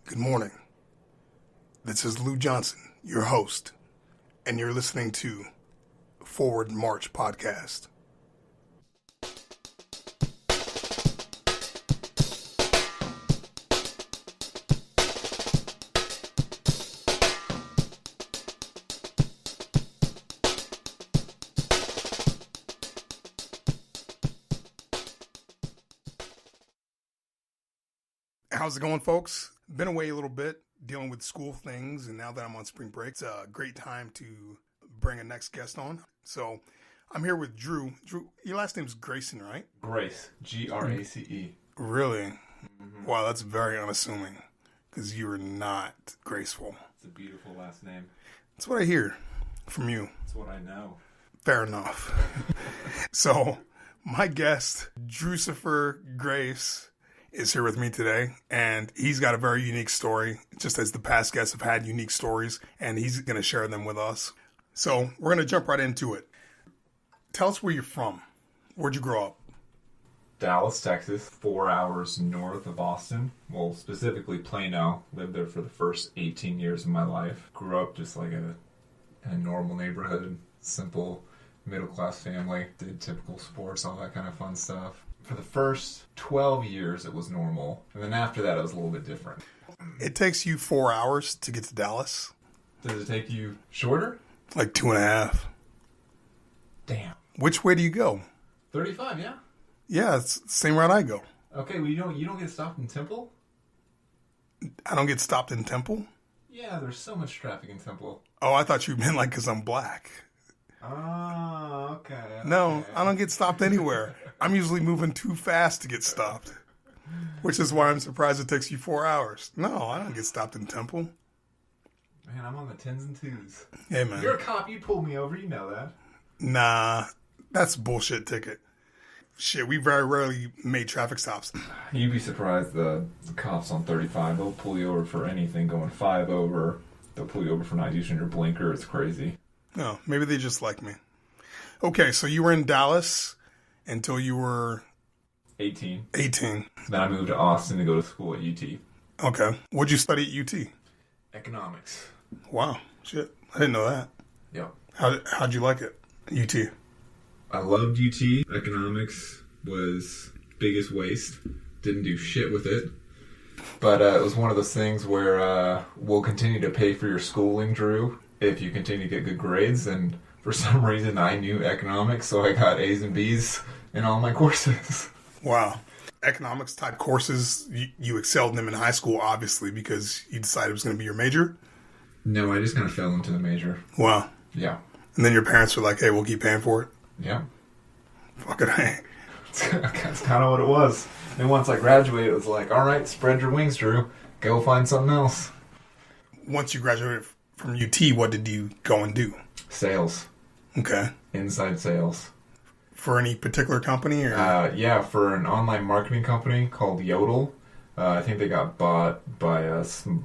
Good morning. This is Lou Johnson, your host, and you're listening to Forward March Podcast. How's it going, folks? Been away a little bit, dealing with school things, and now that I'm on spring break, it's a great time to bring a next guest on. So I'm here with Drew. Drew, your last name's Grayson, right? Grace. Grace. Really? Mm-hmm. Wow, that's very unassuming, because you are not graceful. It's a beautiful last name. That's what I hear from you. That's what I know. Fair enough. So my guest, Drucifer Grace, is here with me today, and he's got a very unique story, just as the past guests have had unique stories, and he's going to share them with us. So we're going to jump right into it. Tell us where you're from. Where'd you grow up? Dallas, Texas, 4 hours north of Austin. Well, specifically Plano. Lived there for the first 18 years of my life. Grew up just like in a normal neighborhood, simple middle-class family. Did typical sports, all that kind of fun stuff. For the first 12 years, it was normal. And then after that, it was a little bit different. It takes you 4 hours to get to Dallas. Does it take you shorter? Like 2.5. Damn. Which way do you go? 35, yeah? Yeah, it's the same route I go. Okay, well, you don't get stopped in Temple? I don't get stopped in Temple? Yeah, there's so much traffic in Temple. Oh, I thought you meant like because I'm black. Oh, okay. No, I don't get stopped anywhere. I'm usually moving too fast to get stopped, which is why I'm surprised it takes you 4 hours. No, I don't get stopped in Temple. Man, I'm on the 10s and 2s. Hey, man. You're a cop. You pulled me over. You know that. Nah, that's a bullshit ticket. Shit, we very rarely made traffic stops. You'd be surprised the cops on 35, they'll pull you over for anything going 5 over. They'll pull you over for not using your blinker. It's crazy. No, maybe they just like me. Okay, so you were in Dallas until you were 18. 18. Then I moved to Austin to go to school at UT. Okay. What'd you study at UT? Economics. Wow. Shit. I didn't know that. Yep. How'd you like it? UT? I loved UT. Economics was biggest waste. Didn't do shit with it. But it was one of those things where we'll continue to pay for your schooling, Drew, if you continue to get good grades. And for some reason, I knew economics, so I got A's and B's in all my courses. Wow. Economics type courses, you excelled in them in high school, obviously, because you decided it was going to be your major? No, I just kind of fell into the major. Wow. Yeah. And then your parents were like, hey, we'll keep paying for it? Yeah. Fuck it, hey. That's kind of what it was. And once I graduated, it was like, all right, spread your wings, Drew. Go find something else. Once you graduated from UT, what did you go and do? Sales. Okay. Inside sales. For any particular company? Or? Yeah, for an online marketing company called Yodel. I think they got bought by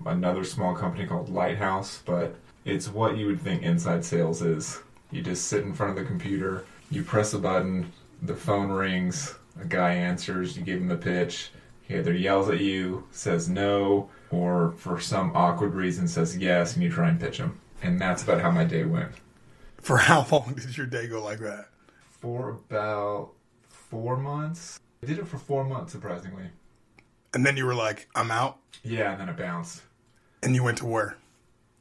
another small company called Lighthouse, but it's what you would think inside sales is. You just sit in front of the computer, you press a button, the phone rings, a guy answers, you give him the pitch, he either yells at you, says no, or for some awkward reason says yes, and you try and pitch him. And that's about how my day went. For how long did your day go like that? For about 4 months. I did it for 4 months, surprisingly. And then you were like, I'm out? Yeah, and then it bounced. And you went to where?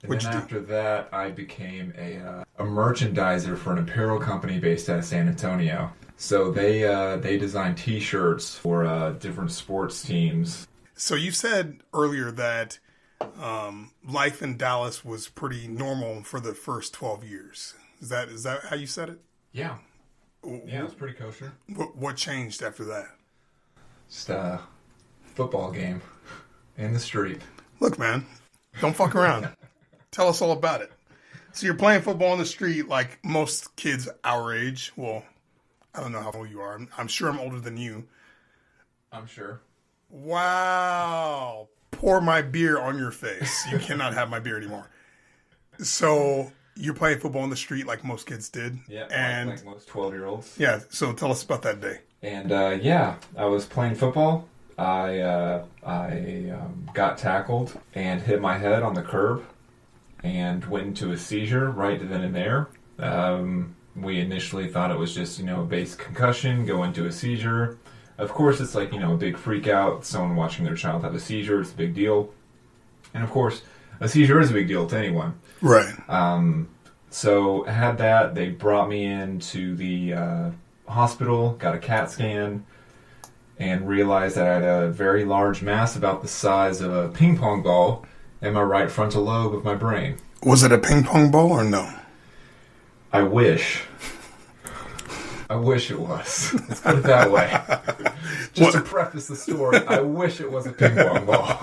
And then after that, I became a merchandiser for an apparel company based out of San Antonio. So they design T-shirts for different sports teams. So you said earlier that life in Dallas was pretty normal for the first 12 years. Is that how you said it? Yeah. Yeah, it was pretty kosher. What changed after that? Just a football game in the street. Look, man, don't fuck around. Tell us all about it. So you're playing football in the street like most kids our age. Well, I don't know how old you are. I'm sure I'm older than you. I'm sure. Wow. Pour my beer on your face. You cannot have my beer anymore. So you're playing football in the street like most kids did. Yeah, and like most 12-year-olds. Yeah, so tell us about that day. And yeah, I was playing football. I got tackled and hit my head on the curb and went into a seizure right then and there. We initially thought it was just, a base concussion, go into a seizure. Of course, it's like, a big freak out. Someone watching their child have a seizure, it's a big deal. And of course, a seizure is a big deal to anyone. Right. So I had that. They brought me into the hospital, got a CAT scan, and realized that I had a very large mass about the size of a ping pong ball in my right frontal lobe of my brain. Was it a ping pong ball or no? I wish. I wish it was. Let's put it that way. Just to preface the story, I wish it was a ping pong ball.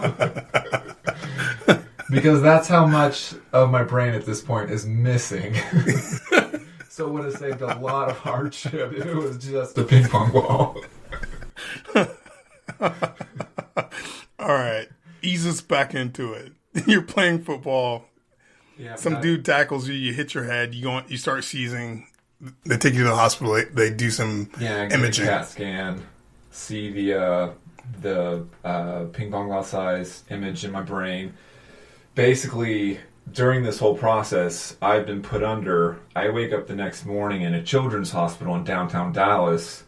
Because that's how much of my brain at this point is missing. So it would have saved a lot of hardship if it was just a ping pong ball. All right. Ease us back into it. You're playing football. Yeah, Some dude tackles you. You hit your head. You start seizing. They take you to the hospital. They do some imaging. Get a CAT scan. See the ping pong ball size image in my brain. Basically, during this whole process, I've been put under. I wake up the next morning in a children's hospital in downtown Dallas,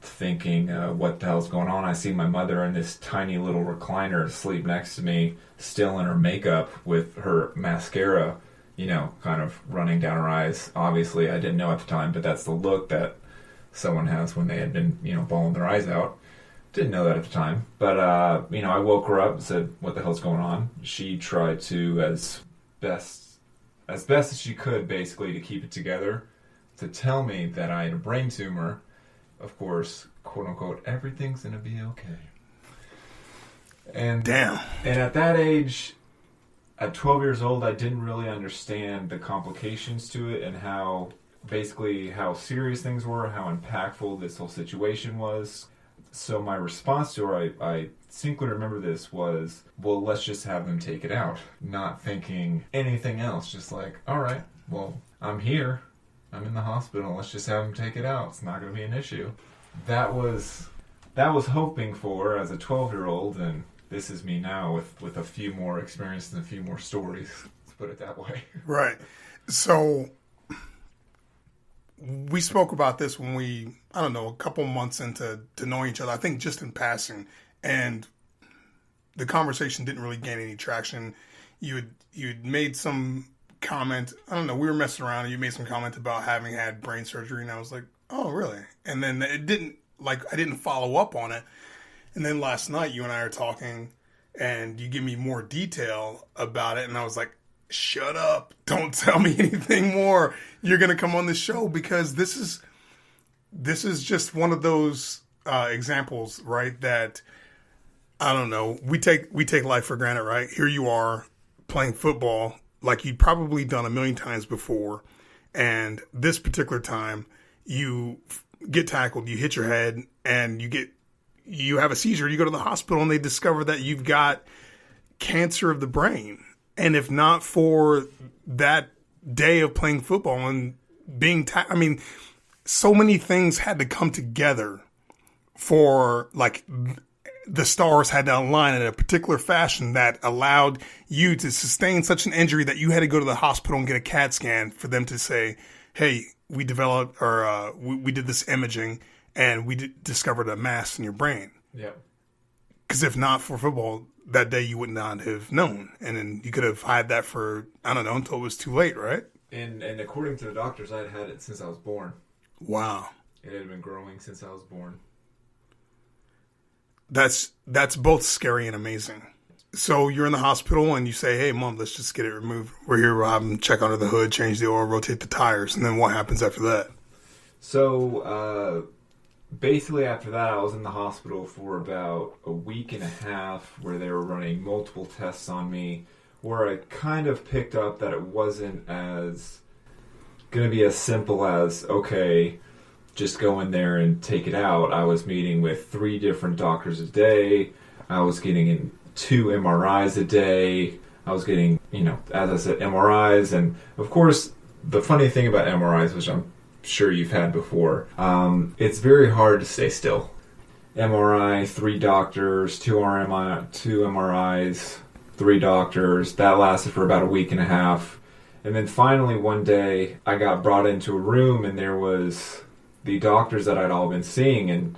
thinking, what the hell's going on? I see my mother in this tiny little recliner asleep next to me, still in her makeup with her mascara, kind of running down her eyes. Obviously, I didn't know at the time, but that's the look that someone has when they had been, bawling their eyes out. Didn't know that at the time. But, I woke her up and said, what the hell's going on? She tried to, as best as she could, basically, to keep it together, to tell me that I had a brain tumor. Of course, quote unquote, everything's gonna be okay. And damn. And at that age, at 12 years old, I didn't really understand the complications to it and how serious things were, how impactful this whole situation was. So my response to her, I distinctly remember this, was, well, let's just have them take it out. Not thinking anything else, just like, all right, well, I'm here. I'm in the hospital. Let's just have them take it out. It's not going to be an issue. That was hoping for as a 12-year-old, and this is me now with a few more experiences and a few more stories. Let's put it that way. Right. So we spoke about this when a couple months into knowing each other. I think just in passing, and the conversation didn't really gain any traction. You'd made some comment. I don't know. We were messing around, and you made some comment about having had brain surgery, and I was like, "Oh, really?" And then I didn't follow up on it. And then last night, you and I are talking, and you give me more detail about it, and I was like, "Shut up! Don't tell me anything more. You're gonna come on the show because this is just one of those examples, right? That I don't know. We take life for granted, right? Here you are playing football like you'd probably done a million times before. And this particular time, you get tackled, you hit your head, and you have a seizure. You go to the hospital, and they discover that you've got cancer of the brain. And if not for that day of playing football and being so many things had to come together for, like, the stars had to align in a particular fashion that allowed you to sustain such an injury that you had to go to the hospital and get a CAT scan for them to say, hey, we developed, or we did this imaging, and we discovered a mass in your brain. Yeah. Because if not for football, that day you would not have known. And then you could have had that for, I don't know, until it was too late, right? And according to the doctors, I had it since I was born. Wow. It had been growing since I was born. That's both scary and amazing. So you're in the hospital and you say, hey, Mom, let's just get it removed. We're here, we'll have them check under the hood, change the oil, rotate the tires. And then what happens after that? So basically after that, I was in the hospital for about a week and a half where they were running multiple tests on me, where I kind of picked up that it wasn't as going to be as simple as, okay, just go in there and take it out. I was meeting with 3 different doctors a day. I was getting in 2 MRIs a day. I was getting, as I said, MRIs. And of course, the funny thing about MRIs, which I'm sure you've had before, it's very hard to stay still. MRI, 3 doctors, 2 MRIs, 3 doctors. That lasted for about a week and a half. And then finally one day I got brought into a room and there was the doctors that I'd all been seeing, and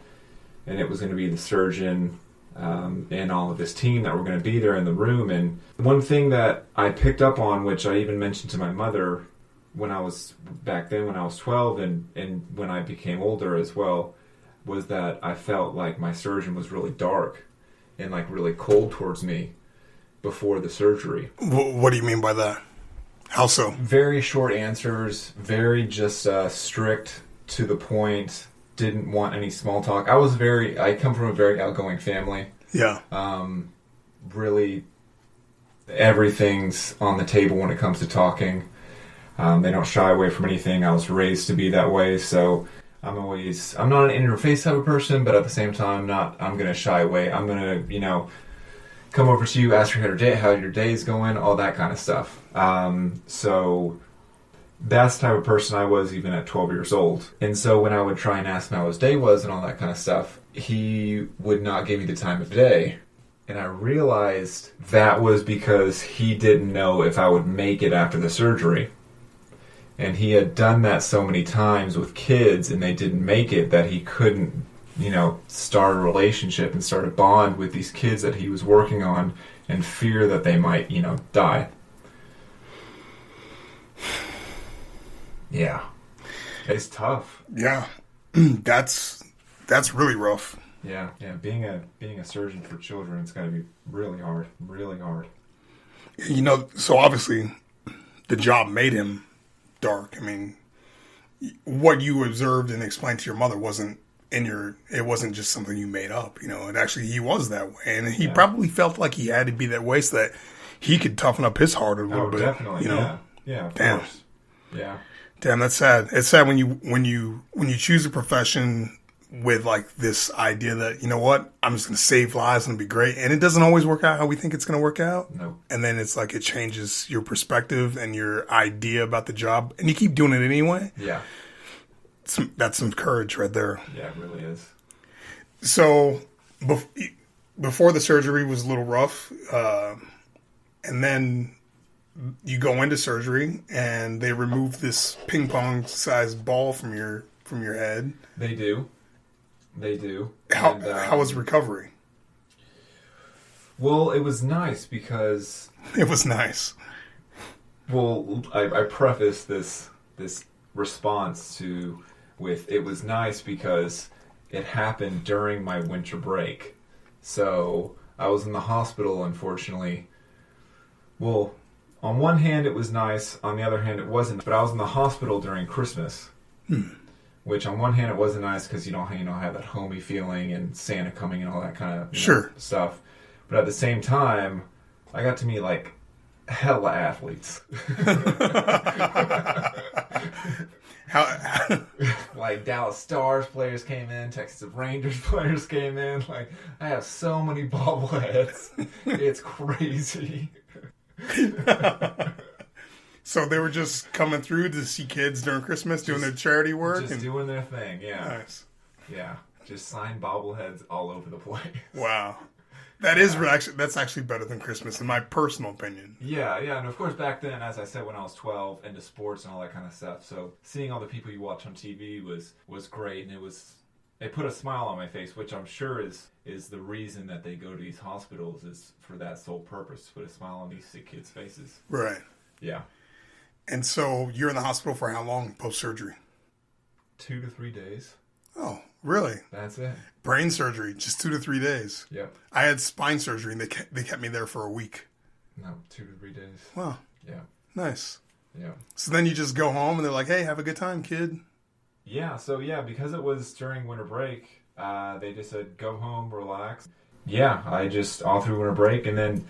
it was going to be the surgeon and all of his team that were going to be there in the room. And one thing that I picked up on, which I even mentioned to my mother when I was 12 and when I became older as well, was that I felt like my surgeon was really dark and like really cold towards me before the surgery. What do you mean by that? How so? Very short answers, very just strict, to the point, didn't want any small talk. I come from a very outgoing family. Yeah. Really, everything's on the table when it comes to talking. They don't shy away from anything. I was raised to be that way, so I'm not an in-your-face type of person, but at the same time, I'm going to shy away. I'm going to, come over to you, ask you how your day is going, all that kind of stuff. So that's the type of person I was even at 12 years old. And so when I would try and ask him how his day was and all that kind of stuff, he would not give me the time of day. And I realized that was because he didn't know if I would make it after the surgery. And he had done that so many times with kids and they didn't make it that he couldn't, start a relationship and start a bond with these kids that he was working on and fear that they might, die. Yeah. It's tough. Yeah. That's really rough. Yeah. Being a surgeon for children, it's got to be really hard. Really hard. So obviously the job made him dark. I mean, what you observed and explained to your mother wasn't it wasn't just something you made up. It actually, he was that way. And he probably felt like he had to be that way so that he could toughen up his heart a little bit. Definitely. Yeah. Of Damn. course. Yeah. Damn, that's sad. It's sad when you choose a profession with like this idea that, I'm just going to save lives and it'll be great. And it doesn't always work out how we think it's going to work out. No. And then it's like it changes your perspective and your idea about the job. And you keep doing it anyway. Yeah. That's some courage right there. Yeah, it really is. So before the surgery was a little rough. And then you go into surgery and they remove this ping pong sized ball from your head. They do. How was recovery? Well, it was nice because... It was nice. Well, I preface this response with it was nice because it happened during my winter break. So I was in the hospital, unfortunately. Well, on one hand it was nice, on the other hand it wasn't. But I was in the hospital during Christmas. Which on one hand it wasn't nice because you don't have that homey feeling and Santa coming and all that kind of stuff. But at the same time, I got to meet like hella athletes. Like Dallas Stars players came in, Texas Rangers players came in. Like I have so many bobbleheads, it's crazy. So they were just coming through to see kids during Christmas, doing their charity work? Doing their thing, yeah. Nice. Yeah, just signed bobbleheads all over the place. Wow. That's actually better than Christmas, in my personal opinion. Yeah, and of course back then, as I said, when I was 12, into sports and all that kind of stuff, so seeing all the people you watch on TV was great, and it put a smile on my face, which I'm sure is the reason that they go to these hospitals, is for that sole purpose, to put a smile on these sick kids' faces. Right. Yeah. And so you're in the hospital for how long post-surgery? 2 to 3 days. Oh, really? That's it. Brain surgery, just 2 to 3 days. Yep. I had spine surgery, and they kept me there for a week. No, 2 to 3 days. Wow. Yeah. Nice. Yeah. So then you just go home, and they're like, hey, have a good time, kid. Yeah, so because it was during winter break, they just said, go home, relax. Yeah, I just, all through winter break, and then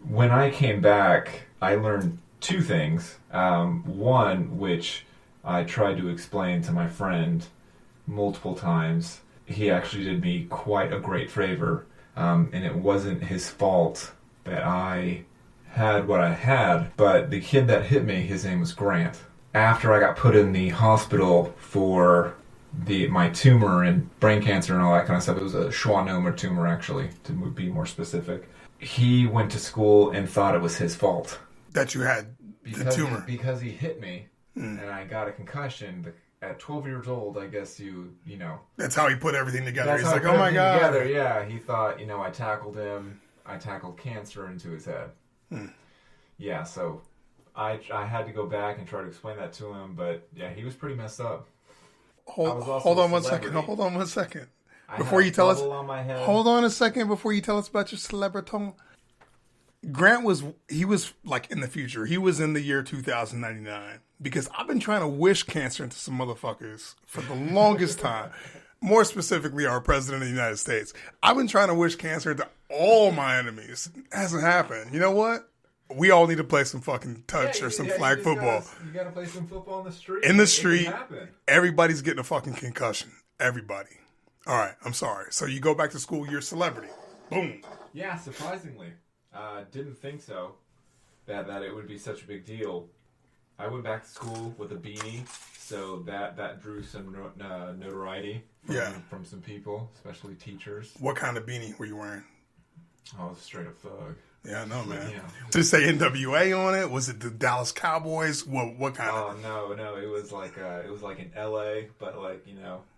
when I came back, I learned 2 things. One, which I tried to explain to my friend multiple times. He actually did me quite a great favor, and it wasn't his fault that I had what I had, but the kid that hit me, his name was Grant. After I got put in the hospital for my tumor and brain cancer and all that kind of stuff. It was a schwannoma tumor, actually, to be more specific. He went to school and thought it was his fault. That you had the tumor. Because he hit me and I got a concussion. At 12 years old, I guess you know. That's how he put everything together. He's like, oh my God. Together. Yeah, he thought, I tackled him. I tackled cancer into his head. Yeah, so I had to go back and try to explain that to him, but yeah, he was pretty messed up. Hold on 1 second. Hold on 1 second. Before you tell us, hold on a second before you tell us about your celebrity. Grant was like in the future. He was in the year 2099 because I've been trying to wish cancer into some motherfuckers for the longest time. More specifically, our president of the United States. I've been trying to wish cancer into all my enemies. It hasn't happened. You know what? We all need to play some fucking touch or some flag football. You gotta play some football in the street. In the street, everybody's getting a fucking concussion. Everybody. All right, I'm sorry. So you go back to school, you're a celebrity. Boom. Yeah, surprisingly. Didn't think so. That it would be such a big deal. I went back to school with a beanie, so that drew some notoriety from some people, especially teachers. What kind of beanie were you wearing? I was straight up thug. Yeah, I know, man. Yeah. Did it say NWA on it? Was it the Dallas Cowboys? What kind of? Oh no, it was like in LA, but like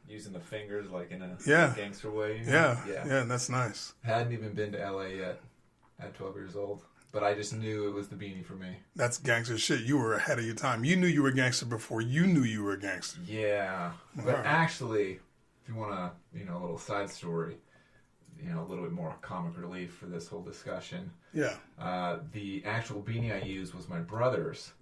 using the fingers like in a gangster way. Yeah, that's nice. Hadn't even been to LA yet at 12 years old, but I just knew it was the beanie for me. That's gangster shit. You were ahead of your time. You knew you were a gangster before you knew you were a gangster. Yeah, but actually, if you want a little side story. A little bit more comic relief for this whole discussion. Yeah. The actual beanie I used was my brother's.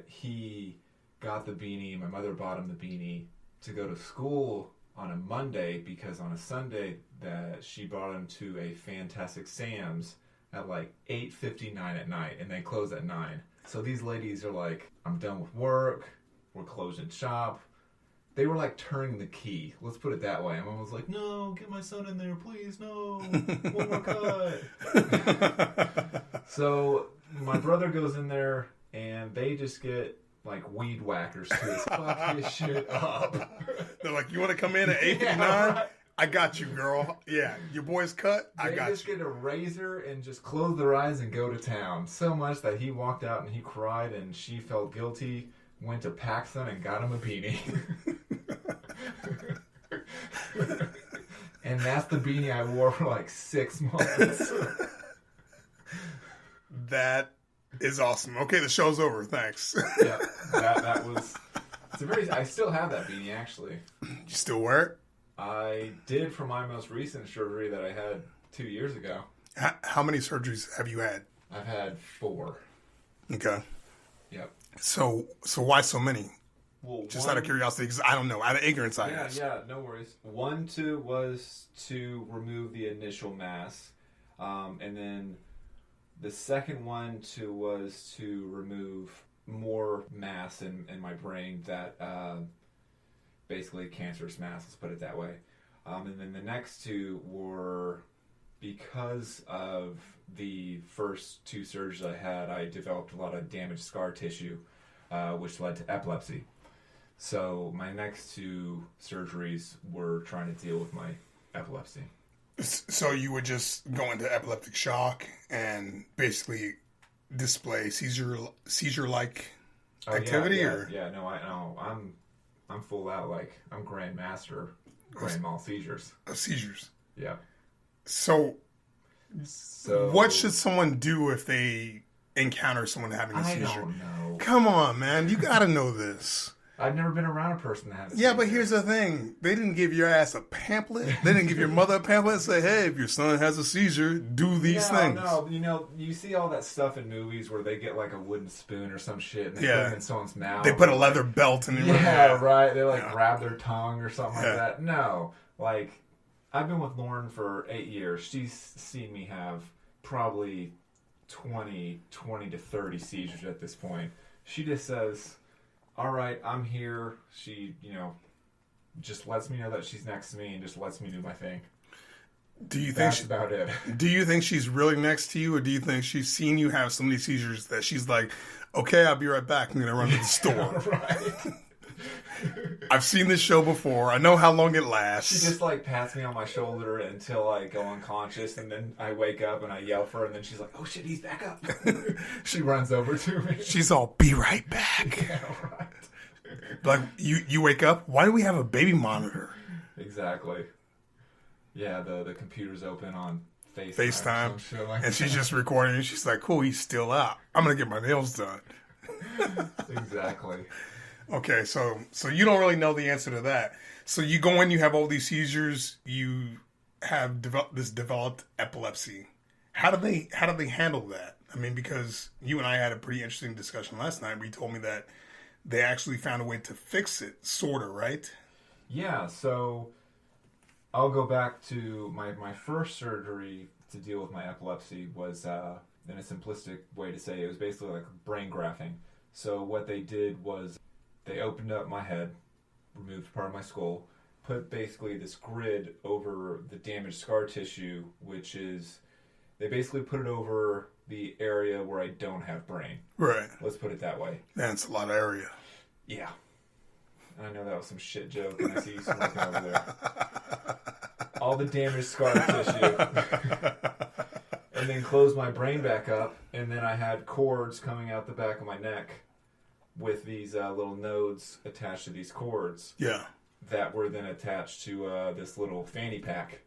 He got the beanie. My mother bought him the beanie to go to school on a Monday because on a Sunday that she brought him to a Fantastic Sam's at like 8:59 at night, and they close at 9. So these ladies are like, I'm done with work. We're closing shop. They were like turning the key. Let's put it that way. And Mom was like, no, get my son in there, please. No, one more cut. So my brother goes in there, and they just get like weed whackers to fuck this shit up. They're like, you want to come in at 8:59? Yeah, right. I got you, girl. Yeah, your boy's cut. I got you. They just get a razor and just close their eyes and go to town. So much that he walked out and he cried, and she felt guilty. Went to PacSun and got him a beanie. And that's the beanie I wore for like 6 months. That is awesome. Okay, the show's over. Thanks. Yeah, that was... I still have that beanie, actually. You still wear it? I did for my most recent surgery that I had 2 years ago. How many surgeries have you had? I've had 4. Okay. Yep. So why so many? Well, just out of curiosity, because I don't know. Out of ignorance, I guess. Yeah, no worries. One was to remove the initial mass, and then the second one was to remove more mass in my brain that basically cancerous mass. Let's put it that way. And then the next 2 were because of the first 2 surgeries I had. I developed a lot of damaged scar tissue, which led to epilepsy. So my next 2 surgeries were trying to deal with my epilepsy. So you would just go into epileptic shock and basically display seizure-like activity, or no, I'm full out, like I'm grand master, grand mal seizures. Seizures. Yeah. So what should someone do if they encounter someone having a seizure? I don't know. Come on, man, you got to know this. I've never been around a person that had a seizure. Yeah, but here's the thing. They didn't give your ass a pamphlet. They didn't give your mother a pamphlet and say, hey, if your son has a seizure, do these things. No, you see all that stuff in movies where they get like a wooden spoon or some shit and they put it in someone's mouth. They put a leather belt in your mouth. Right. They grab their tongue or something like that. No. Like, I've been with Lauren for 8 years. She's seen me have probably 20 to 30 seizures at this point. She just says, all right, I'm here. She, just lets me know that she's next to me and just lets me do my thing. Do you think that's about it? Do you think she's really next to you, or do you think she's seen you have so many seizures that she's like, okay, I'll be right back. I'm going to run to the store. Right. I've seen this show before. I know how long it lasts. She just like pats me on my shoulder until I go unconscious, and then I wake up and I yell for her, and then she's like, "Oh shit, he's back up." She runs over to me. She's all, "Be right back." Yeah, right. Like, you wake up, why do we have a baby monitor? Exactly. Yeah, the computer's open on FaceTime. Like and she's just recording, and she's like, "Cool, he's still out. I'm going to get my nails done." Exactly. Okay, so you don't really know the answer to that. So you go in, you have all these seizures, you have developed epilepsy. How do they handle that? I mean, because you and I had a pretty interesting discussion last night where you told me that they actually found a way to fix it, sort of, right? Yeah, so I'll go back to my first surgery to deal with my epilepsy was, in a simplistic way to say, it was basically like brain grafting. So what they did was they opened up my head, removed part of my skull, put basically this grid over the damaged scar tissue, which is, they basically put it over the area where I don't have brain. Right. Let's put it that way. That's a lot of area. Yeah. I know that was some shit joke, and I see you smoking over there. All the damaged scar tissue. And then closed my brain back up, and then I had cords coming out the back of my neck with these little nodes attached to these cords. Yeah. That were then attached to this little fanny pack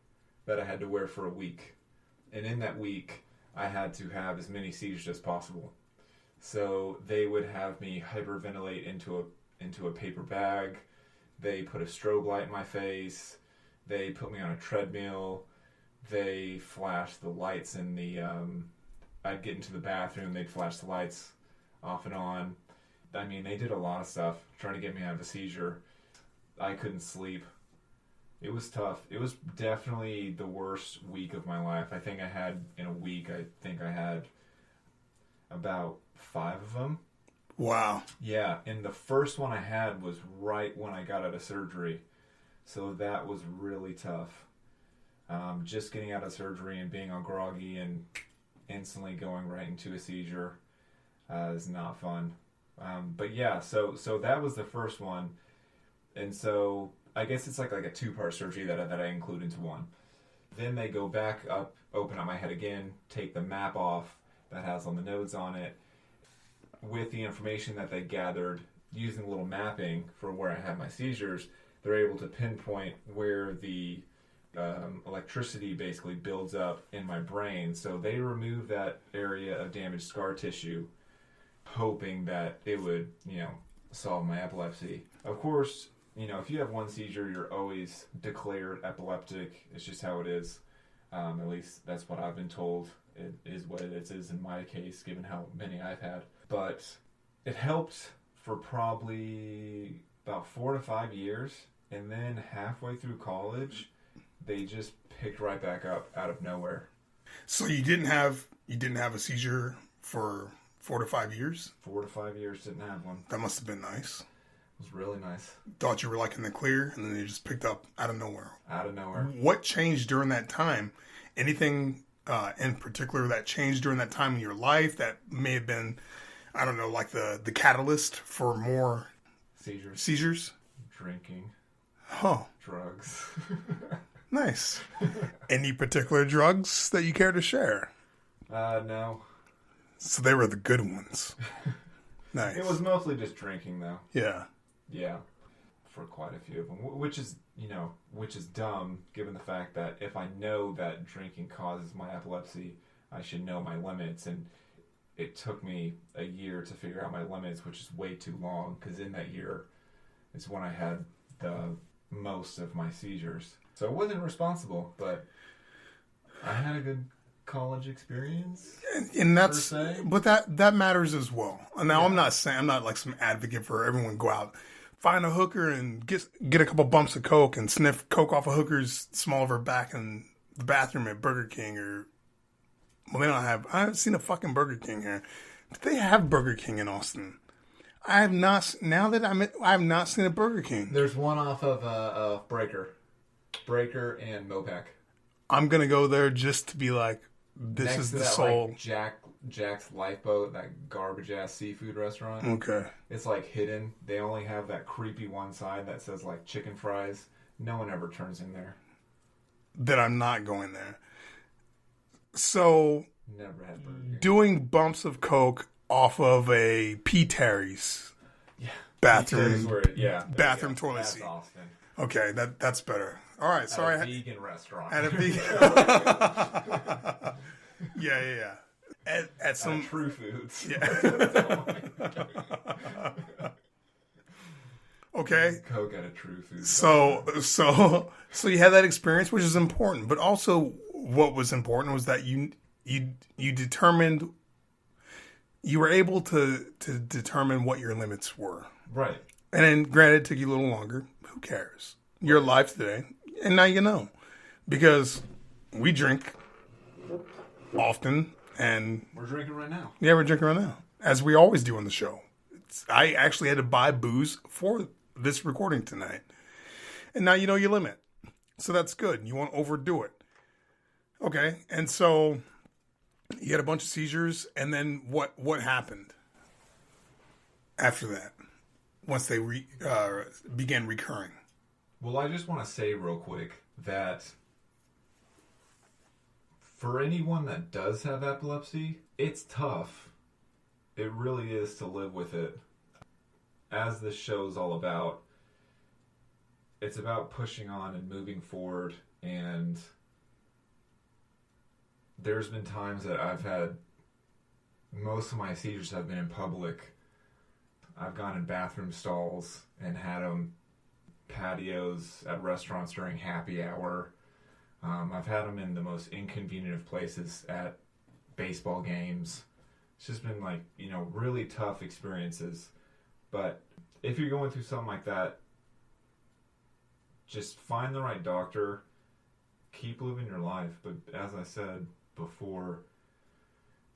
that I had to wear for a week. And in that week, I had to have as many seizures as possible. So they would have me hyperventilate into a paper bag. They put a strobe light in my face. They put me on a treadmill. They flashed the lights in the... I'd get into the bathroom. They'd flash the lights off and on. I mean, they did a lot of stuff trying to get me out of a seizure. I couldn't sleep. It was tough. It was definitely the worst week of my life. I think I had, in a week, I had about 5 of them. Wow. Yeah, and the first one I had was right when I got out of surgery. So that was really tough. Just getting out of surgery and being all groggy and instantly going right into a seizure is not fun. But yeah, so that was the first one. And so I guess it's like a 2-part surgery that I include into one. Then they go back up, open up my head again, take the map off that has all the nodes on it. With the information that they gathered using a little mapping for where I had my seizures, they're able to pinpoint where the electricity basically builds up in my brain. So they remove that area of damaged scar tissue, hoping that it would, solve my epilepsy. Of course, if you have one seizure, you're always declared epileptic. It's just how it is. At least that's what I've been told. It is what it is in my case, given how many I've had. But it helped for probably about 4 to 5 years. And then halfway through college, they just picked right back up out of nowhere. So you didn't have a seizure for 4 to 5 years? 4 to 5 years, didn't have one. That must have been nice. It was really nice. Thought you were like in the clear, and then they just picked up out of nowhere. Out of nowhere. What changed during that time? Anything in particular that changed during that time in your life that may have been, I don't know, like the catalyst for more seizures? Drinking. Huh. Drugs. Nice. Any particular drugs that you care to share? No. So they were the good ones. Nice. It was mostly just drinking, though. Yeah. Yeah. For quite a few of them. Which is dumb, given the fact that if I know that drinking causes my epilepsy, I should know my limits. And it took me a year to figure out my limits, which is way too long, because in that year is when I had the most of my seizures. So I wasn't responsible, but I had a good college experience. And that's, but that matters as well. Now, yeah. I'm not like some advocate for everyone go out, find a hooker and get a couple bumps of coke and sniff coke off a hooker's small of her back in the bathroom at Burger King I haven't seen a fucking Burger King here. Do they have Burger King in Austin? I have not seen a Burger King. There's one off of Breaker and Mopac. I'm going to go there just to be like, this Next is to the that, soul. Like, Jack Jack's Lifeboat, that garbage ass seafood restaurant. Okay. It's like hidden. They only have that creepy one side that says like chicken fries. No one ever turns in there. Then I'm not going there. So, Never had Burger King. doing bumps of coke off of a P. Terry's bathroom, bathroom toilet that's seat. Austin. Okay, that's better. All right, sorry. At a vegan restaurant. At a vegan. yeah. At some True Foods. Yeah. Okay. Coke at a True Foods. So you had that experience, which is important, but also what was important was that you determined, you were able to determine what your limits were. Right. And then, granted, it took you a little longer. Who cares? You're alive today, and now you know, because we drink often, and we're drinking right now. Yeah, we're drinking right now, as we always do on the show. I actually had to buy booze for this recording tonight, and now you know your limit, so that's good. You won't overdo it. Okay, and so you had a bunch of seizures, and then what happened after that? Once they began recurring. Well, I just want to say real quick that for anyone that does have epilepsy, it's tough. It really is to live with it. As this show's all about, it's about pushing on and moving forward. And there's been times that I've had, most of my seizures have been in public. I've gone in bathroom stalls and had them patios at restaurants during happy hour. I've had them in the most inconvenient of places at baseball games. It's just been like, really tough experiences. But if you're going through something like that, just find the right doctor. Keep living your life. But as I said before,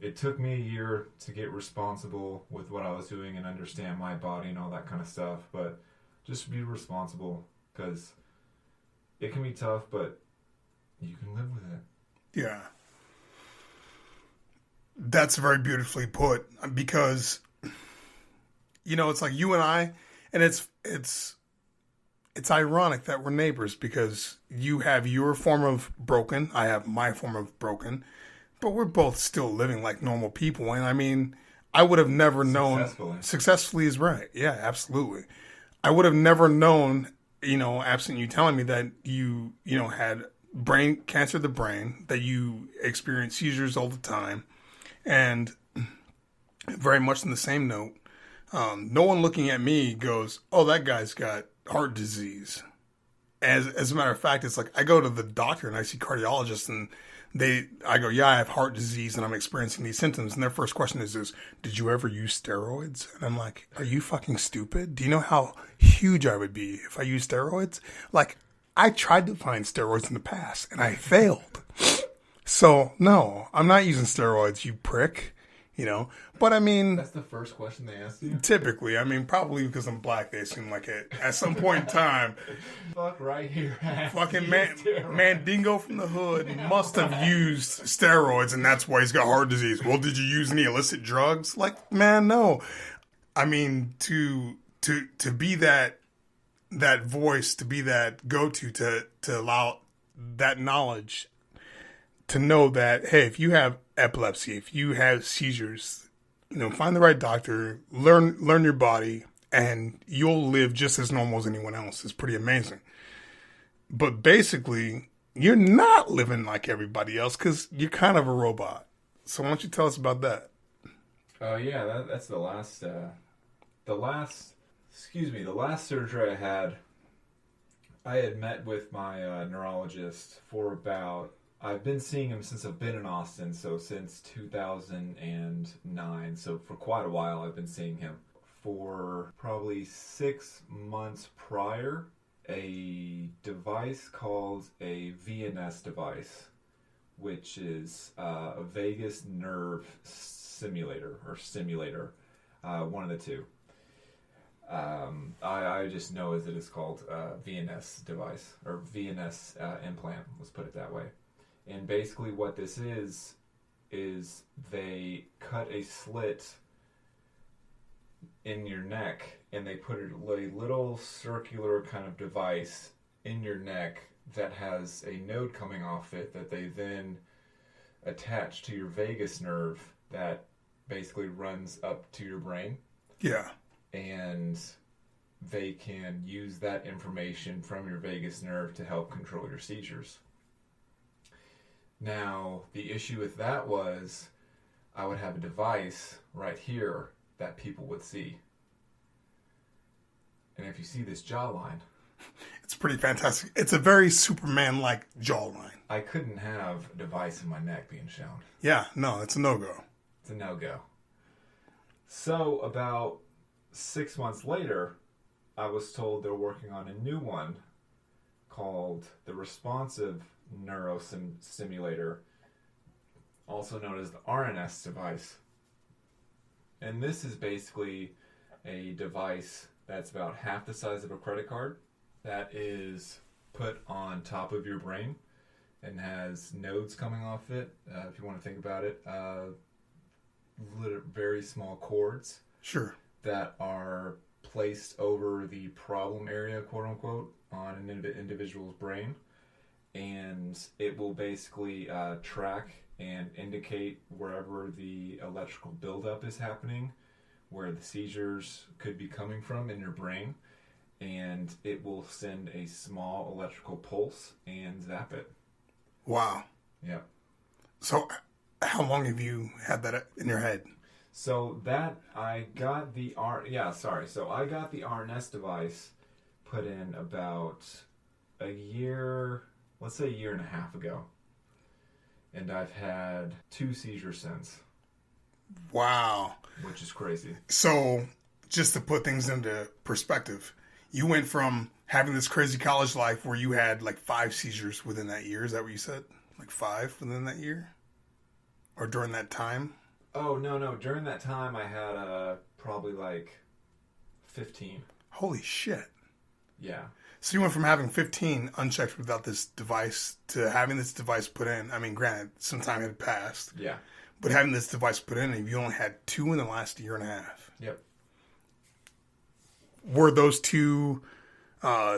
it took me a year to get responsible with what I was doing and understand my body and all that kind of stuff. But just be responsible, because it can be tough, but you can live with it. Yeah. That's very beautifully put, because, it's like you and I, and it's ironic that we're neighbors, because you have your form of broken, I have my form of broken, but we're both still living like normal people. And I mean, I would have never known. Successfully is right. Yeah, absolutely. I would have never known, absent you telling me that you had brain cancer of the brain, that you experience seizures all the time. And very much in the same note, no one looking at me goes, oh, that guy's got heart disease. As a matter of fact, it's like I go to the doctor and I see cardiologists, and I go, yeah, I have heart disease and I'm experiencing these symptoms. And their first question is, did you ever use steroids? And I'm like, are you fucking stupid? Do you know how huge I would be if I used steroids? Like, I tried to find steroids in the past and I failed. So, no, I'm not using steroids, you prick. But I mean, that's the first question they ask you. Typically, I mean, probably because I'm black, they assume like it. At some point in time, fuck right here, fucking Mandingo from the hood must have used steroids, and that's why he's got heart disease. Well, did you use any illicit drugs? Like, man, no. I mean, to be that voice, to be that go-to, to allow that knowledge, to know that, hey, if you have epilepsy, if you have seizures, find the right doctor, learn your body, and you'll live just as normal as anyone else. It's pretty amazing. But basically, you're not living like everybody else, because you're kind of a robot. So why don't you tell us about that? Yeah, that's the last surgery I had. I had met with my neurologist for about, I've been seeing him since I've been in Austin, so since 2009. So for quite a while I've been seeing him. For probably 6 months prior, a device called a VNS device, which is a vagus nerve simulator, one of the two. I just know as it is called VNS device, or VNS implant, let's put it that way. And basically what this is they cut a slit in your neck, and they put a little circular kind of device in your neck that has a node coming off it that they then attach to your vagus nerve that basically runs up to your brain. Yeah. And they can use that information from your vagus nerve to help control your seizures. Now, the issue with that was I would have a device right here that people would see. And if you see this jawline, it's pretty fantastic. It's a very Superman-like jawline. I couldn't have a device in my neck being shown. Yeah, no, it's a no-go. It's a no-go. So about 6 months later, I was told they're working on a new one called the Responsive Neurostimulator, also known as the RNS device. And this is basically a device that's about half the size of a credit card that is put on top of your brain and has nodes coming off it, if you want to think about it. Very small cords. Sure. That are placed over the problem area, quote unquote, on an individual's brain. And it will basically track and indicate wherever the electrical buildup is happening, where the seizures could be coming from in your brain. And it will send a small electrical pulse and zap it. Wow. Yep. So how long have you had that in your head? So I got the RNS device put in about a year, let's say a year and a half ago. And I've had 2 seizures since. Wow. Which is crazy. So just to put things into perspective, you went from having this crazy college life where you had like 5 seizures within that year. Is that what you said? Like 5 within that year? Or during that time? Oh, no. During that time, I had probably like 15. Holy shit. Yeah. So you went from having 15 unchecked without this device to having this device put in. I mean, granted, some time had passed. Yeah. But having this device put in, and you only had 2 in the last year and a half. Yep. Were those 2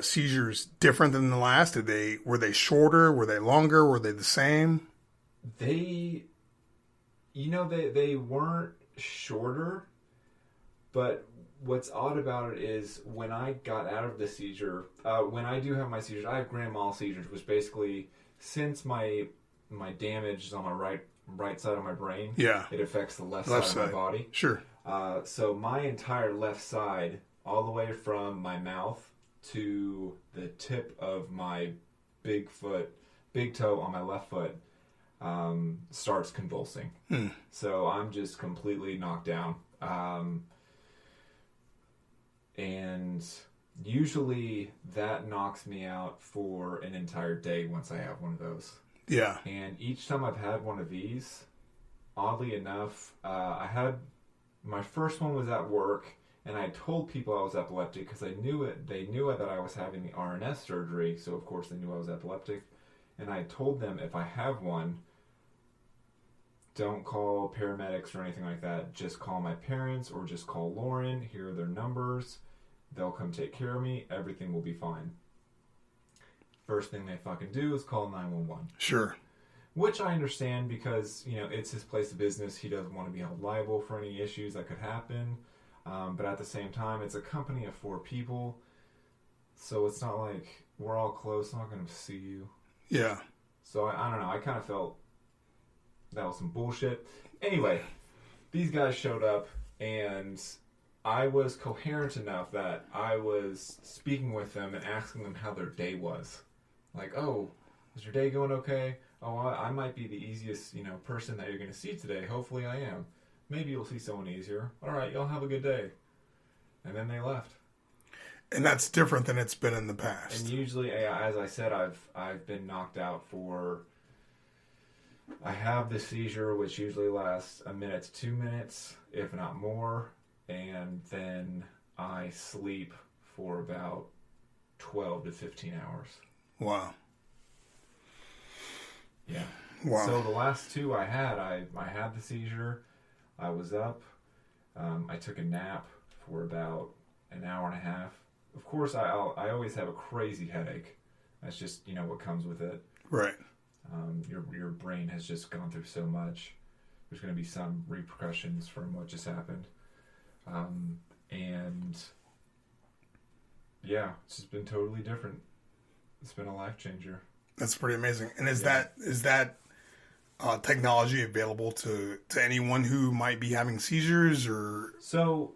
seizures different than the last? Were they shorter? Were they longer? Were they the same? They weren't shorter, but what's odd about it is when I got out of the seizure, when I do have my seizures, I have grand mal seizures, which basically, since my damage is on my right side of my brain, yeah, it affects the left side of my body. Sure. So my entire left side, all the way from my mouth to the tip of my big toe on my left foot, starts convulsing. So I'm just completely knocked down. And usually that knocks me out for an entire day once I have one of those. Yeah. And each time I've had one of these, oddly enough, my first one was at work, and I told people I was epileptic because they knew that I was having the RNS surgery, so of course they knew I was epileptic. And I told them if I have one, don't call paramedics or anything like that. Just call my parents or just call Lauren. Here are their numbers. They'll come take care of me. Everything will be fine. First thing they fucking do is call 911. Sure. Which I understand because, it's his place of business. He doesn't want to be held liable for any issues that could happen. But at the same time, it's a company of 4 people. So it's not like we're all close. I'm not going to sue you. Yeah. So I don't know. I kind of felt that was some bullshit. Anyway, these guys showed up, and I was coherent enough that I was speaking with them and asking them how their day was. Like, oh, is your day going okay? Oh, I might be the easiest, person that you're going to see today. Hopefully I am. Maybe you'll see someone easier. All right, y'all have a good day. And then they left. And that's different than it's been in the past. And usually, as I said, I've been knocked out for... I have the seizure, which usually lasts a minute to 2 minutes, if not more. And then I sleep for about 12 to 15 hours. Wow. Yeah. Wow. So the last 2 I had the seizure. I was up. I took a nap for about an hour and a half. Of course, I always have a crazy headache. That's just, what comes with it. Right. Your brain has just gone through so much. There's going to be some repercussions from what just happened. And yeah, it's just been totally different. It's been a life changer. That's pretty amazing. And is that technology available to anyone who might be having seizures or? So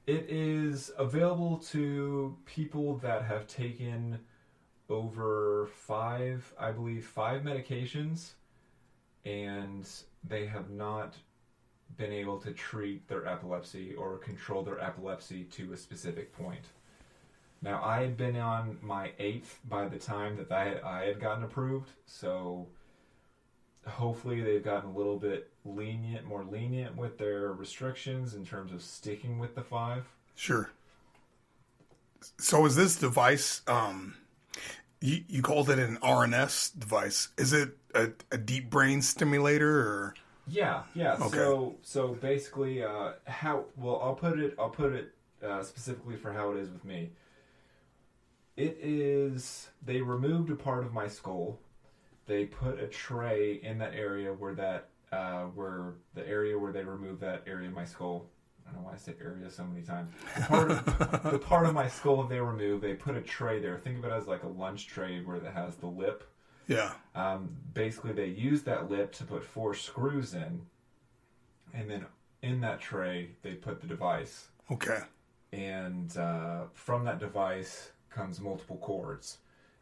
it is available to people that have taken over five medications, and they have not been able to treat their epilepsy or control their epilepsy to a specific point. Now, I had been on my 8th by the time that I had gotten approved, so hopefully they've gotten a little bit more lenient with their restrictions in terms of sticking with the 5. Sure. So is this device, you called it an RNS device. Is it a deep brain stimulator or? Yeah. Okay. So basically, I'll put it specifically for how it is with me. It is, they removed a part of my skull. They put a tray in that area where they removed that area of my skull. I don't know why I say area so many times. The part of my skull they removed, they put a tray there. Think of it as like a lunch tray where it has the lip. Yeah. Basically, they used that lip to put 4 screws in, and then in that tray, they put the device. Okay. And from that device comes multiple cords.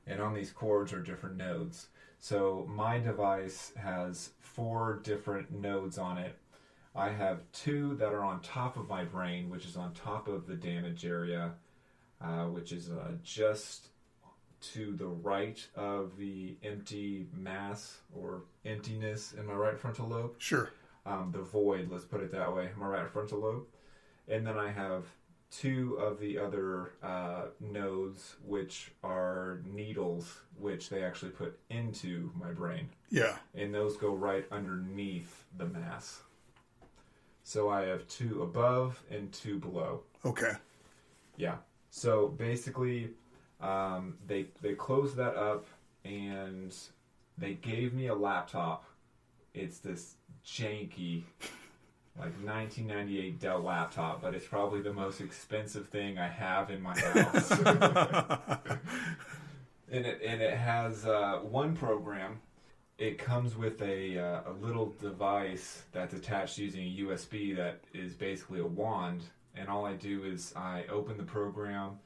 And on these cords are different nodes. So my device has 4 different nodes on it. I have 2 that are on top of my brain, which is on top of the damaged area, which is just to the right of the empty mass or emptiness in my right frontal lobe. Sure. The void, let's put it that way, my right frontal lobe. And then I have 2 of the other nodes, which are needles, which they actually put into my brain. Yeah. And those go right underneath the mass. So I have 2 above and 2 below. Okay. Yeah. So basically, they closed that up, and they gave me a laptop. It's this janky, like 1998 Dell laptop, but it's probably the most expensive thing I have in my house. and it has one program. It comes with a little device that's attached using a USB that is basically a wand, and all I do is I open the program,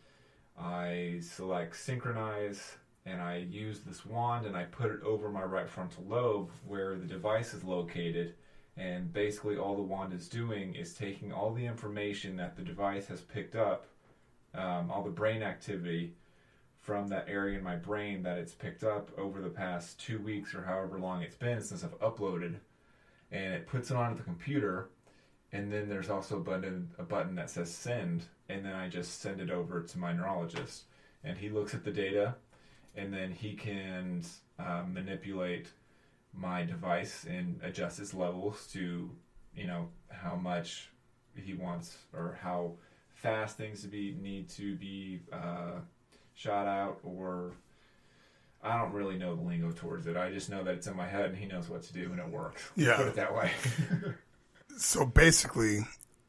I select synchronize, and I use this wand and I put it over my right frontal lobe where the device is located. And basically all the wand is doing is taking all the information that the device has picked up, all the brain activity from that area in my brain that it's picked up over the past 2 weeks or however long it's been since I've uploaded, and it puts it onto the computer. And then there's also a button that says send, and then I just send it over to my neurologist, and he looks at the data, and then he can manipulate my device and adjust its levels to, how much he wants or how fast things need to be shot out, or I don't really know the lingo towards it. I just know that it's in my head and he knows what to do and it works. Yeah. Put it that way. So basically,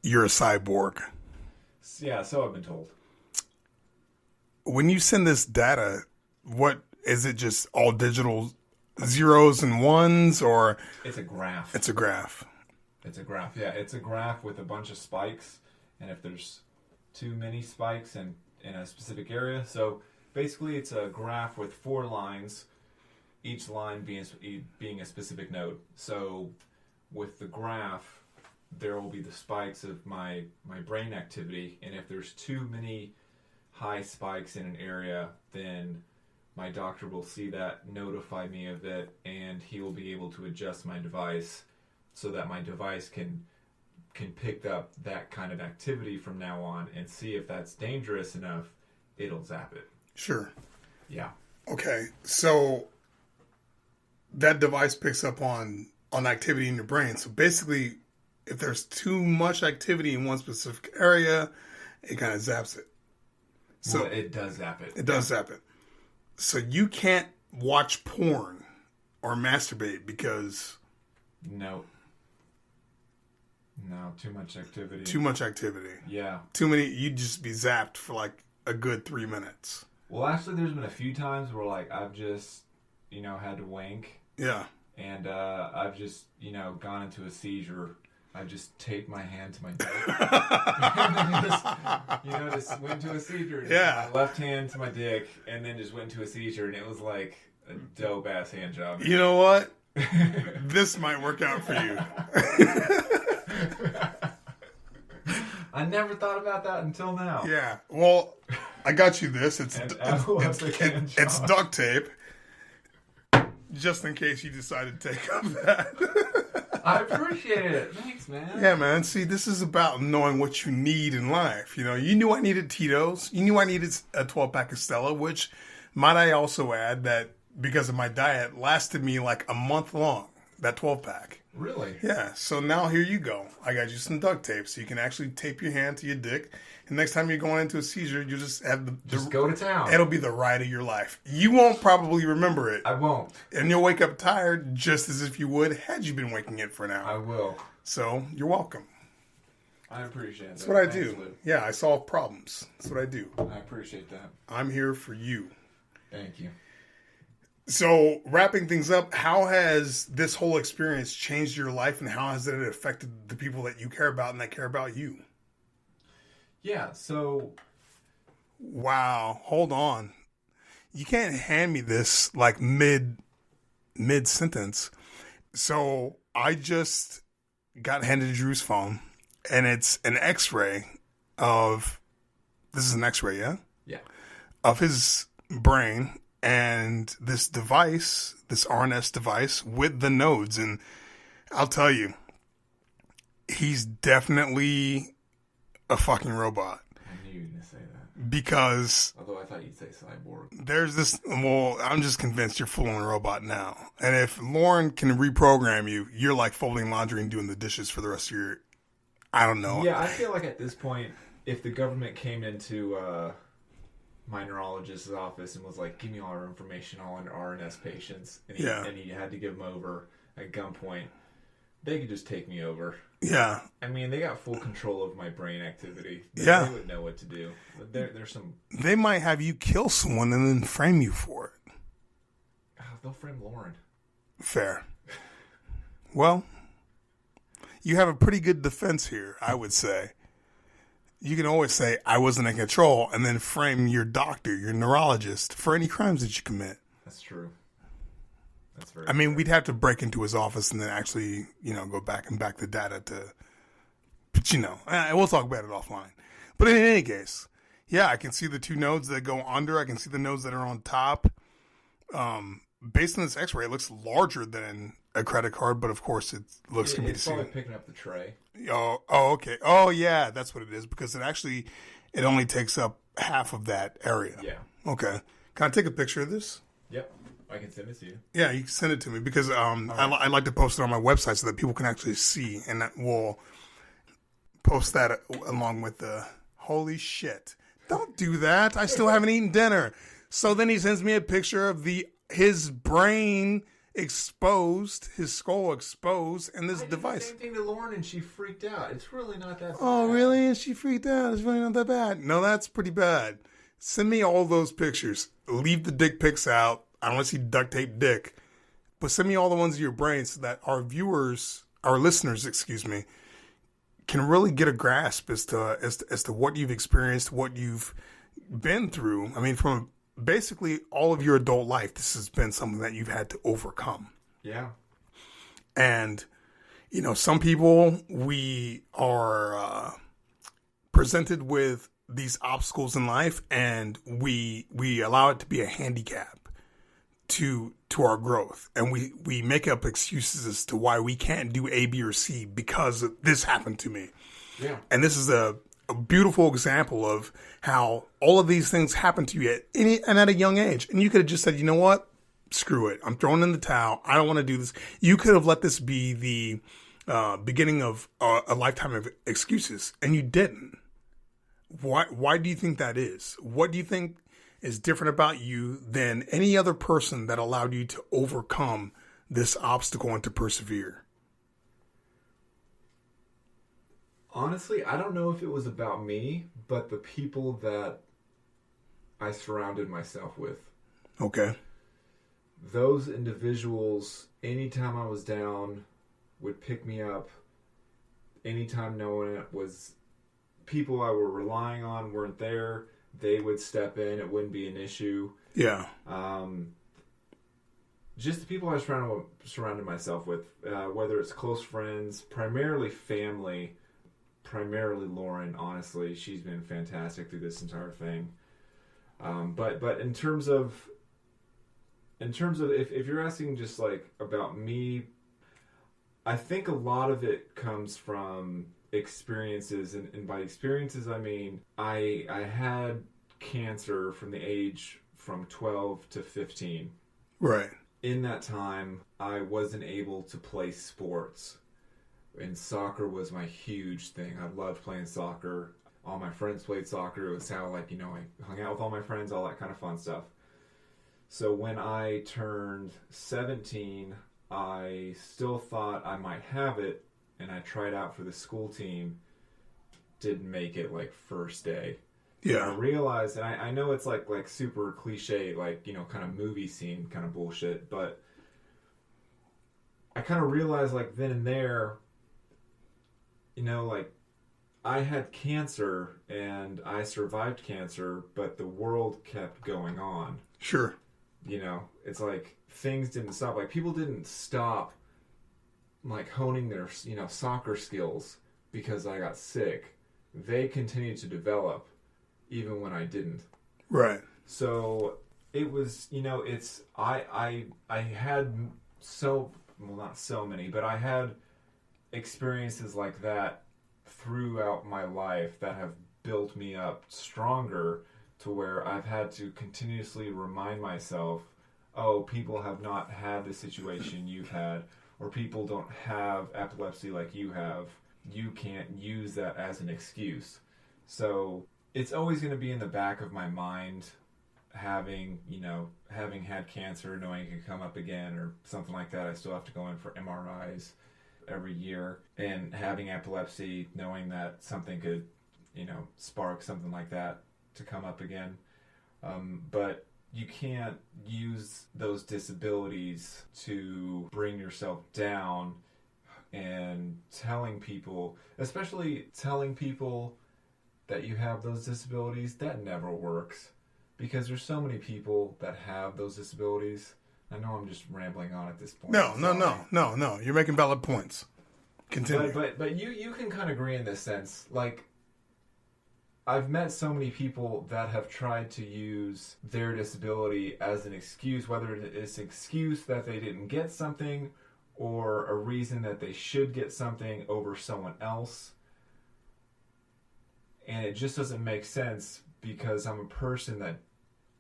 you're a cyborg. Yeah, so I've been told. When you send this data, what is it? Just all digital zeros and ones, or it's a graph? It's a graph. It's a graph. Yeah, it's a graph with a bunch of spikes, and if there's too many spikes in a specific area, so basically it's a graph with 4 lines, each line being a specific node. So with the graph, there will be the spikes of my brain activity, and if there's too many high spikes in an area, then my doctor will see that, notify me of it, and he will be able to adjust my device so that my device can pick up that kind of activity from now on, and see if that's dangerous enough, it'll zap it. Sure. Yeah. Okay, so that device picks up on activity in your brain. So basically, If there's too much activity in one specific area, it kind of zaps it. So well, it does zap it. It does zap it. So you can't watch porn or masturbate because... No, too much activity. Too much activity. Yeah. Too many... You'd just be zapped for like a good 3 minutes. Well, actually, there's been a few times where like I've just, had to wank. Yeah. And I've just, gone into a seizure. I just taped my hand to my dick. And then just went into a seizure. Yeah. My left hand to my dick, and then just went into a seizure, and it was like a dope-ass hand job. You know what? This might work out for you. I never thought about that until now. Yeah. Well, I got you this. It's duct tape. Just in case you decide to take up that. I appreciate it. Thanks, man. Yeah, man. See, this is about knowing what you need in life. You knew I needed Tito's. You knew I needed a 12-pack of Stella, which, might I also add, that because of my diet, lasted me like a month long, that 12-pack. Really? Yeah. So now here you go. I got you some duct tape so you can actually tape your hand to your dick. And next time you're going into a seizure, you just have just go to town. It'll be the ride of your life. You won't probably remember it. I won't. And you'll wake up tired just as if you would had you been waking it for an hour. I will. So you're welcome. I appreciate that. That's what I do. Luke. Yeah, I solve problems. That's what I do. I appreciate that. I'm here for you. Thank you. So, wrapping things up, how has this whole experience changed your life, and how has it affected the people that you care about and that care about you? Yeah, so... Wow, hold on. You can't hand me this like mid-sentence. So, I just got handed Drew's phone, and it's an x-ray of... This is an x-ray, yeah? Yeah. Of his brain... And this device, this RNS device with the nodes. And I'll tell you, he's definitely a fucking robot. I knew you were going to say that. Because... Although I thought you'd say cyborg. There's this... Well, I'm just convinced you're full-on robot now. And if Lauren can reprogram you, you're like folding laundry and doing the dishes for the rest of your... I don't know. Yeah, I feel like at this point, if the government came into... my neurologist's office and was like, give me all our information on RNS patients. And he had to give them over at gunpoint. They could just take me over. Yeah. I mean, they got full control of my brain activity. They would know what to do. But there's some... They might have you kill someone and then frame you for it. Oh, they'll frame Lauren. Fair. Well, you have a pretty good defense here, I would say. You can always say, I wasn't in control, and then frame your doctor, your neurologist, for any crimes that you commit. That's true. That's very I mean, we'd have to break into his office and then actually, go back and back the data to... But, we'll talk about it offline. But in any case, yeah, I can see the two nodes that go under. I can see the nodes that are on top. Based on this x-ray, it looks larger than a credit card, but of course it looks can be It's probably picking up the tray. Oh, okay. Oh, yeah, that's what it is, because it only takes up half of that area. Yeah. Okay. Can I take a picture of this? Yep. I can send it to you. Yeah, you can send it to me, because I like to post it on my website so that people can actually see, and that we'll post that along with the... Holy shit. Don't do that. I still haven't eaten dinner. So then he sends me a picture of his brain exposed, his skull exposed, and this device. I did the same thing to Lauren, and she freaked out. It's really not that bad. Oh, really? And she freaked out? It's really not that bad. No, that's pretty bad. Send me all those pictures. Leave the dick pics out. I don't want to see duct tape dick. But send me all the ones of your brain so that our listeners, can really get a grasp as to what you've experienced, what you've been through. I mean, from basically all of your adult life, this has been something that you've had to overcome. Yeah. And, some people, we are presented with these obstacles in life, and we allow it to be a handicap to our growth. And we make up excuses as to why we can't do A, B, or C because this happened to me. Yeah. And this is a beautiful example of how all of these things happen to you at a young age. And you could have just said, you know what? Screw it. I'm throwing in the towel. I don't want to do this. You could have let this be beginning of a lifetime of excuses, and you didn't. Why do you think that is? What do you think is different about you than any other person that allowed you to overcome this obstacle and to persevere? Honestly, I don't know if it was about me, but the people that I surrounded myself with. Okay. Those individuals, anytime I was down, would pick me up. Anytime no one was, people I were relying on weren't there, they would step in. It wouldn't be an issue. Yeah. Just the people I surrounded myself with, whether it's close friends, primarily family, primarily Lauren. Honestly, she's been fantastic through this entire thing. But in terms of if you're asking just like about me, I think a lot of it comes from experiences, and by experiences I mean I had cancer from the age from 12 to 15. Right. In that time, I wasn't able to play sports, and soccer was my huge thing. I loved playing soccer. All my friends played soccer. It was how, like, I hung out with all my friends, all that kind of fun stuff. So when I turned 17, I still thought I might have it, and I tried out for the school team. Didn't make it, like, first day. Yeah. And I realized, and I know it's like super cliche, like, kind of movie scene kind of bullshit, but I kind of realized, like, then and there, like, I had cancer and I survived cancer, but the world kept going on. Sure. It's like things didn't stop. Like, people didn't stop, like, honing their, soccer skills because I got sick. They continued to develop even when I didn't. Right. So it was, I had not so many, but I had experiences like that throughout my life that have built me up stronger to where I've had to continuously remind myself, oh, people have not had the situation you've had, or people don't have epilepsy like you have. You can't use that as an excuse. So it's always going to be in the back of my mind, having had cancer, knowing it could come up again or something like that. I still have to go in for MRIs every year, and having epilepsy, knowing that something could, spark something like that to come up again. But you can't use those disabilities to bring yourself down, and telling people, especially telling people that you have those disabilities, that never works, because there's so many people that have those disabilities. I know I'm just rambling on at this point. No. You're making valid points. Continue. But you can kind of agree in this sense. Like, I've met so many people that have tried to use their disability as an excuse, whether it's an excuse that they didn't get something or a reason that they should get something over someone else. And it just doesn't make sense, because I'm a person that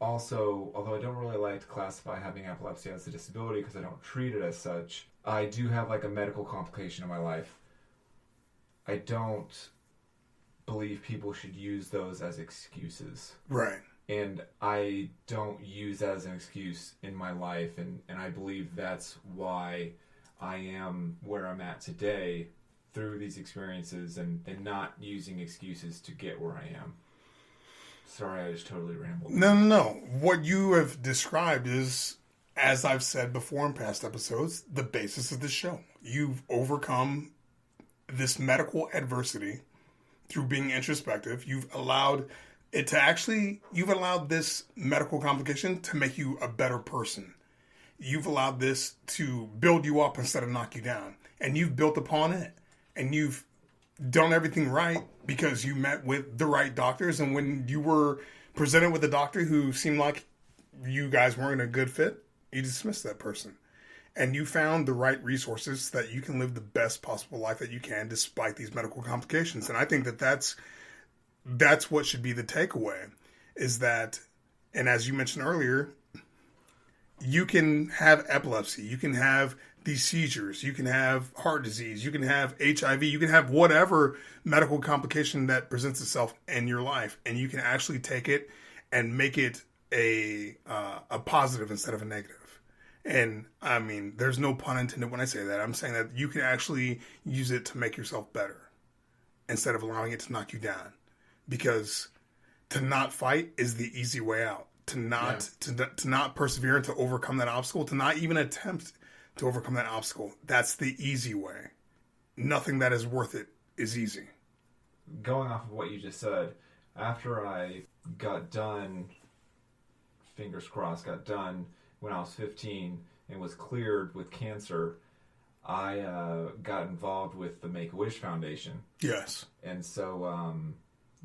also, although I don't really like to classify having epilepsy as a disability because I don't treat it as such, I do have like a medical complication in my life. I don't believe people should use those as excuses. Right. And I don't use that as an excuse in my life, and I believe that's why I am where I'm at today, through these experiences, and not using excuses to get where I am. Sorry, I just totally rambled. No. What you have described is, as I've said before in past episodes, the basis of this show. You've overcome this medical adversity through being introspective. You've allowed this medical complication to make you a better person. You've allowed this to build you up instead of knock you down. And you've built upon it. And you've done everything right because you met with the right doctors. And when you were presented with a doctor who seemed like you guys weren't a good fit, you dismissed that person. And you found the right resources so that you can live the best possible life that you can despite these medical complications. And I think that that's what should be the takeaway, is that, and as you mentioned earlier, you can have epilepsy, you can have these seizures. You can have heart disease. You can have HIV. You can have whatever medical complication that presents itself in your life, and you can actually take it and make it a positive instead of a negative. And I mean, there's no pun intended when I say that. I'm saying that you can actually use it to make yourself better instead of allowing it to knock you down. Because to not fight is the easy way out. To not persevere and to overcome that obstacle, to not even attempt to overcome that obstacle, that's the easy way. Nothing that is worth it is easy. Going off of what you just said, after I got done, fingers crossed, got done when I was 15 and was cleared with cancer, I got involved with the Make-A-Wish Foundation. Yes. And so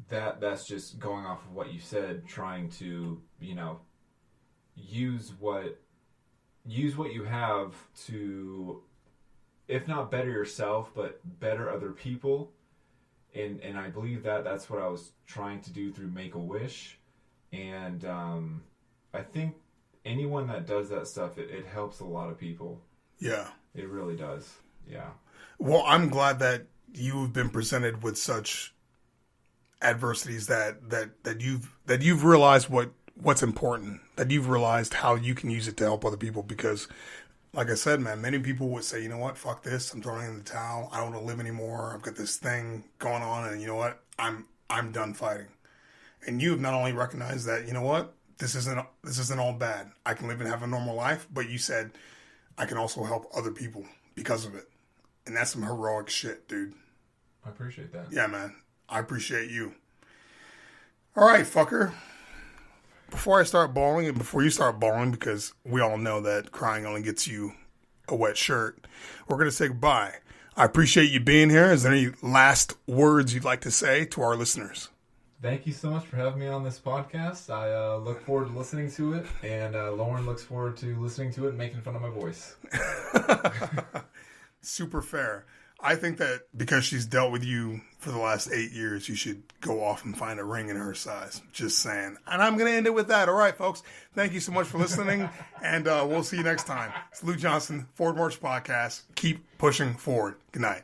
that's just going off of what you said, trying to, use what you have to, if not better yourself, but better other people. And I believe that's what I was trying to do through Make-A-Wish. And I think anyone that does that stuff, it helps a lot of people. Yeah. It really does. Yeah. Well, I'm glad that you've been presented with such adversities that you've realized what's important, that you've realized how you can use it to help other people. Because, like I said, man, many people would say, you know what, fuck this, I'm throwing in the towel, I don't want to live anymore, I've got this thing going on, and you know what, I'm done fighting. And you have not only recognized that, you know what, this isn't all bad, I can live and have a normal life, but you said I can also help other people because of it. And that's some heroic shit, dude. I appreciate that. Yeah, man. I appreciate you. All right, fucker. Before I start bawling, and before you start bawling, because we all know that crying only gets you a wet shirt, we're going to say goodbye. I appreciate you being here. Is there any last words you'd like to say to our listeners? Thank you so much for having me on this podcast. I look forward to listening to it, and Lauren looks forward to listening to it and making fun of my voice. Super fair. I think that because she's dealt with you for the last 8 years, you should go off and find a ring in her size. Just saying. And I'm going to end it with that. All right, folks. Thank you so much for listening, and we'll see you next time. It's Lou Johnson, Forward March Podcast. Keep pushing forward. Good night.